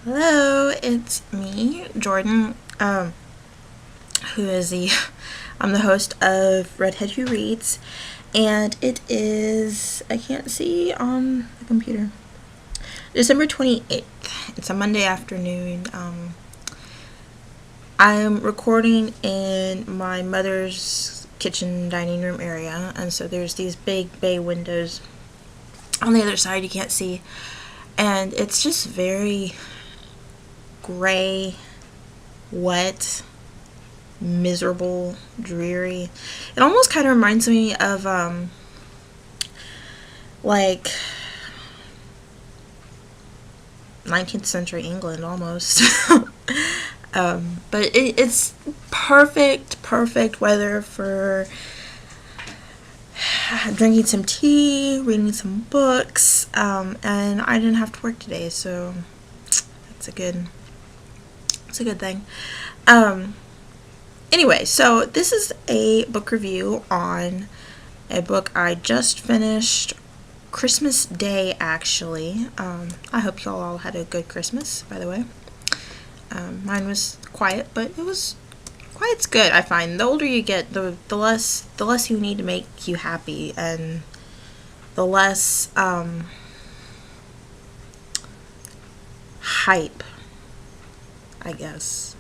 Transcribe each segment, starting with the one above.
Hello, it's me, Jordan, who is I'm the host of Redhead Who Reads, and it is, I can't see on the computer, December 28th. It's a Monday afternoon. I'm recording in my mother's kitchen dining room area, and so there's these big bay windows on the other side you can't see, and it's just very gray, wet, miserable, dreary. It almost kind of reminds me of like 19th century England almost. But it's perfect weather for drinking some tea, reading some books, and I didn't have to work today, so it's a good thing. Anyway, so this is a book review on a book I just finished Christmas Day, actually. I hope y'all all had a good Christmas, by the way. Mine was quiet, but quiet's good. I find the older you get, the less you need to make you happy, and the less hype, I guess.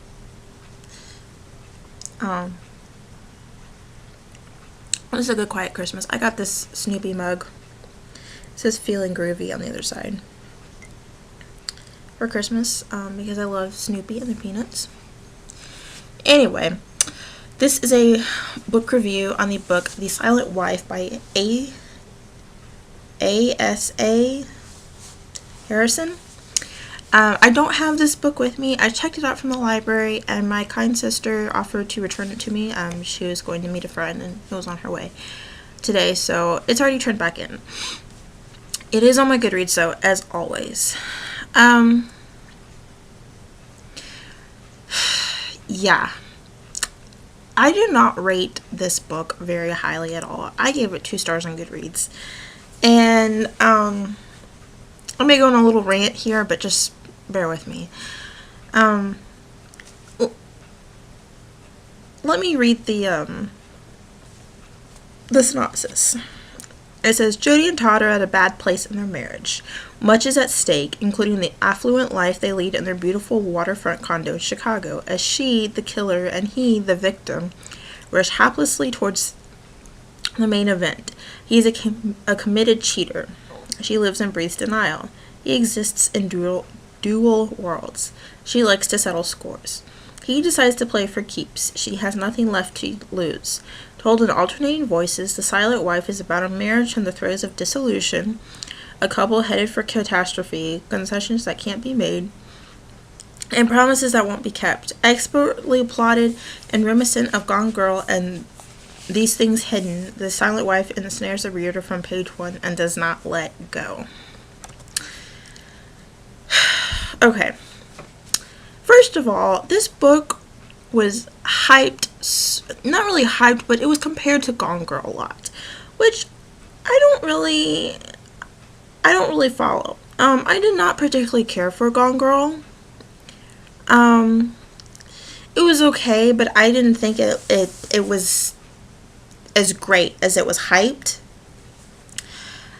This is a good quiet Christmas. I got this Snoopy mug. It says "Feeling Groovy" on the other side for Christmas, because I love Snoopy and the Peanuts. Anyway, this is a book review on the book The Silent Wife by A.S.A. Harrison. I don't have this book with me. I checked it out from the library, and my kind sister offered to return it to me. She was going to meet a friend, and it was on her way today, so it's already turned back in. It is on my Goodreads, so as always. Yeah. I do not rate this book very highly at all. I gave it 2 stars on Goodreads. And, I may go on a little rant here, but just bear with me. Let me read the synopsis. It says, Jody and Todd are at a bad place in their marriage. Much is at stake, including the affluent life they lead in their beautiful waterfront condo in Chicago, as she, the killer, and he, the victim, rush haplessly towards the main event. He is a committed cheater. She lives and breathes denial. He exists in dual worlds. She likes to settle scores. He decides to play for keeps. She has nothing left to lose. Told in alternating voices, The Silent Wife is about a marriage in the throes of dissolution, a couple headed for catastrophe, concessions that can't be made, and promises that won't be kept. Expertly plotted and reminiscent of Gone Girl and These Things Hidden, The Silent Wife ensnares the reader from page 1 and does not let go. Okay. First of all, this book was hyped, not really hyped, but it was compared to Gone Girl a lot, which I don't really follow. I did not particularly care for Gone Girl. It was okay, but I didn't think it was as great as it was hyped.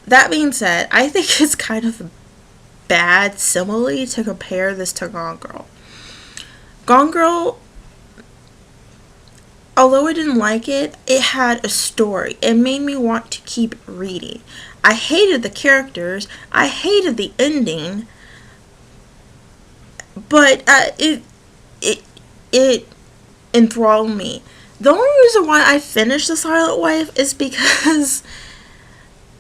That being said, I think it's kind of a bad simile to compare this to Gone Girl. Gone Girl, although I didn't like it, it had a story. It made me want to keep reading. I hated the characters. I hated the ending. But it enthralled me. The only reason why I finished The Silent Wife is because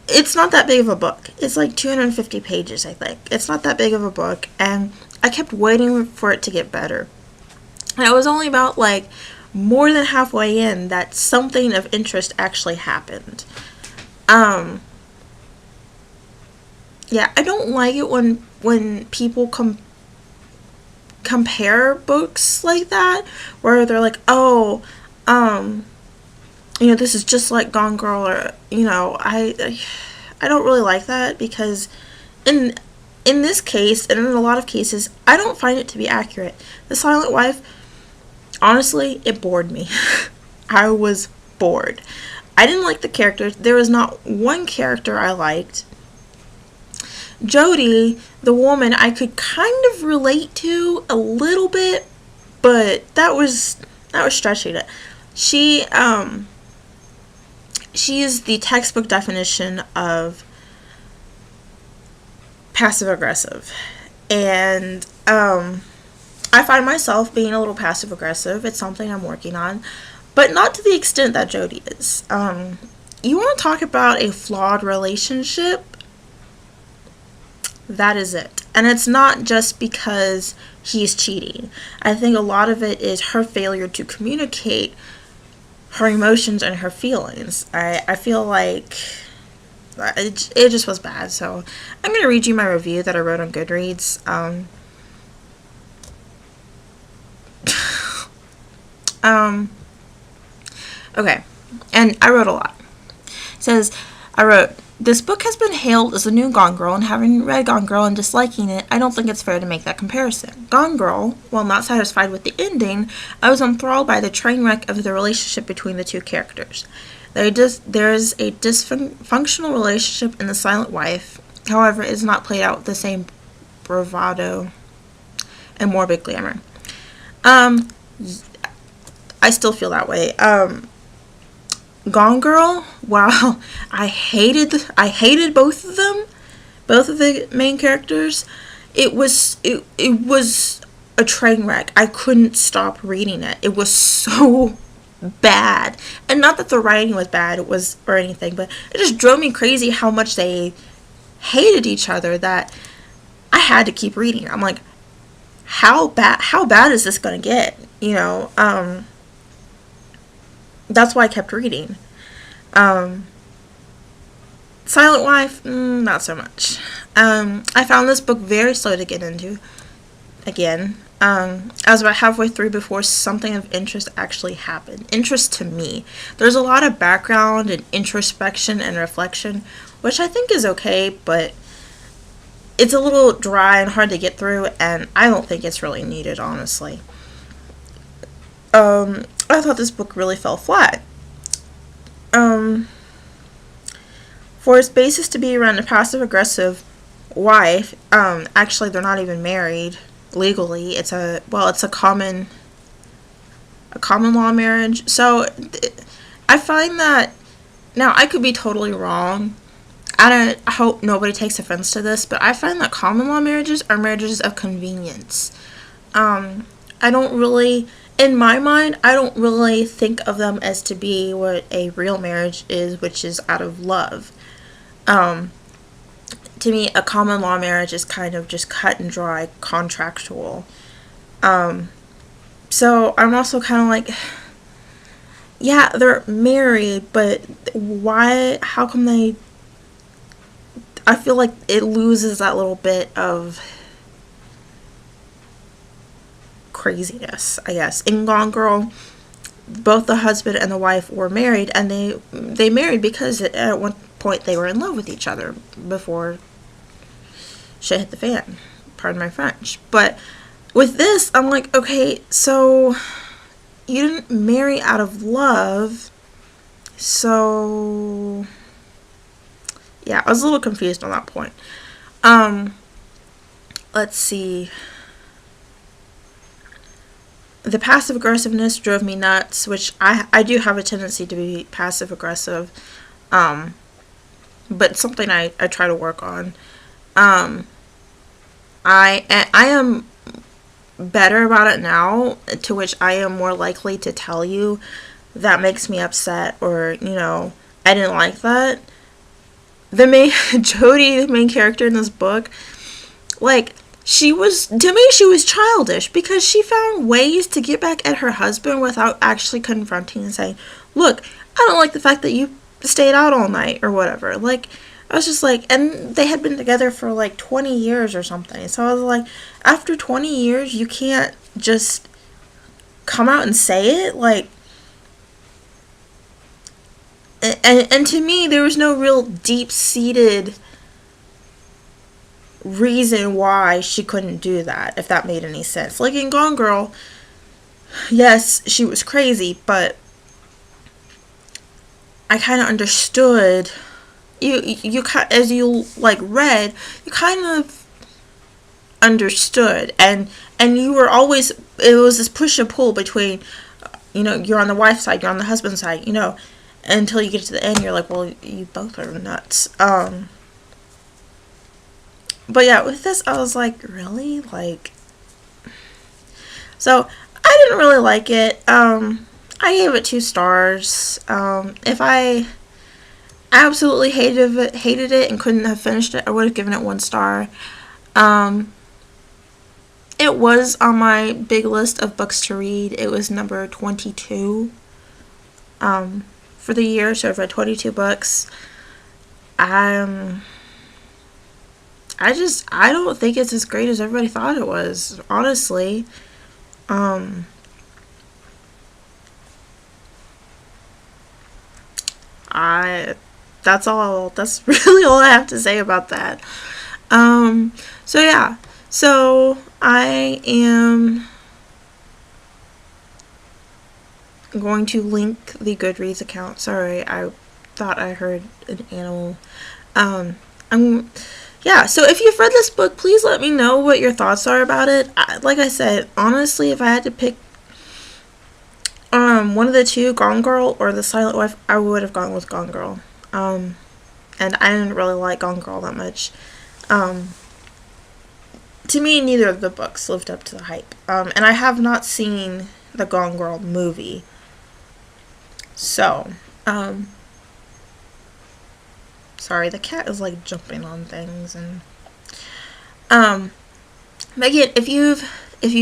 it's not that big of a book. It's like 250 pages, I think. It's not that big of a book, and I kept waiting for it to get better. And I was only about more than halfway in that something of interest actually happened. Yeah, I don't like it when people compare books like that, where they're like, oh, this is just like Gone Girl, or, I don't really like that, because in in this case, and in a lot of cases, I don't find it to be accurate. The Silent Wife, honestly, it bored me. I was bored. I didn't like the characters. There was not one character I liked. Jodie, the woman, I could kind of relate to a little bit, but that was stretching it. She is the textbook definition of passive aggressive, and I find myself being a little passive aggressive. It's something I'm working on, but not to the extent that Jodie is. You want to talk about a flawed relationship? That is it. And it's not just because he's cheating. I think a lot of it is her failure to communicate her emotions and her feelings. I feel like it just was bad. So I'm going to read you my review that I wrote on Goodreads. Okay. And I wrote a lot. It says, I wrote, this book has been hailed as the new Gone Girl, and having read Gone Girl and disliking it, I don't think it's fair to make that comparison. Gone Girl, while not satisfied with the ending, I was enthralled by the train wreck of the relationship between the two characters. There is a dysfunctional relationship in The Silent Wife, however, it is not played out with the same bravado and morbid glamour. I still feel that way. Gone Girl, wow, I hated both of them, both of the main characters. It was a train wreck. I couldn't stop reading it. It was so bad. And not that the writing was bad, it was, or anything, but it just drove me crazy how much they hated each other that I had to keep reading. I'm like, how bad is this gonna get? You know, that's why I kept reading. Silent Wife, not so much. I found this book very slow to get into. Again, I was about halfway through before something of interest actually happened. Interest to me. There's a lot of background and introspection and reflection, which I think is okay, but it's a little dry and hard to get through, and I don't think it's really needed, honestly. I thought this book really fell flat. For its basis to be around a passive-aggressive wife, actually they're not even married legally. It's a common law marriage. So I find that, now I could be totally wrong. I hope nobody takes offense to this, but I find that common law marriages are marriages of convenience. I don't really, in my mind, I don't really think of them as to be what a real marriage is, which is out of love. To me, a common law marriage is kind of just cut and dry, contractual. So I'm also kind of like, yeah, they're married, but why, how come they, I feel like it loses that little bit of craziness, I guess. In Gone Girl, both the husband and the wife were married, and they married because at one point they were in love with each other before shit hit the fan. Pardon my French. But with this, I'm like, okay, so you didn't marry out of love, so yeah, I was a little confused on that point. Let's see. The passive aggressiveness drove me nuts, which I do have a tendency to be passive aggressive, but it's something I try to work on. I am better about it now, to which I am more likely to tell you that makes me upset, or, you know, I didn't like that. Jodie, the main character in this book, like, to me, she was childish, because she found ways to get back at her husband without actually confronting and saying, look, I don't like the fact that you stayed out all night, or whatever. Like, I was just like, and they had been together for like 20 years or something. So I was like, after 20 years, you can't just come out and say it? Like, and to me, there was no real deep-seated reason why she couldn't do that, if that made any sense. Like in Gone Girl, yes, she was crazy, but I kind of understood. You as you like read, you kind of understood, and you were always, it was this push and pull between, you're on the wife's side, you're on the husband's side, until you get to the end, you're like, well, you both are nuts. But yeah, with this, I was like, really? Like, so I didn't really like it. I gave it 2 stars. If I absolutely hated it and couldn't have finished it, I would have given it 1 star. It was on my big list of books to read. It was number 22 for the year, so I've read 22 books. I don't think it's as great as everybody thought it was, honestly. That's really all I have to say about that. So yeah. So I am going to link the Goodreads account. Sorry, I thought I heard an animal. So if you've read this book, please let me know what your thoughts are about it. Like I said, honestly, if I had to pick one of the two, Gone Girl or The Silent Wife, I would have gone with Gone Girl. And I didn't really like Gone Girl that much. To me, neither of the books lived up to the hype. And I have not seen the Gone Girl movie. So, sorry, the cat is like jumping on things. And again, if you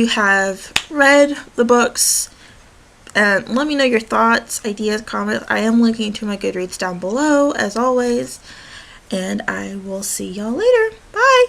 have read the books, let me know your thoughts, ideas, comments. I am linking to my Goodreads down below, as always. And I will see y'all later. Bye!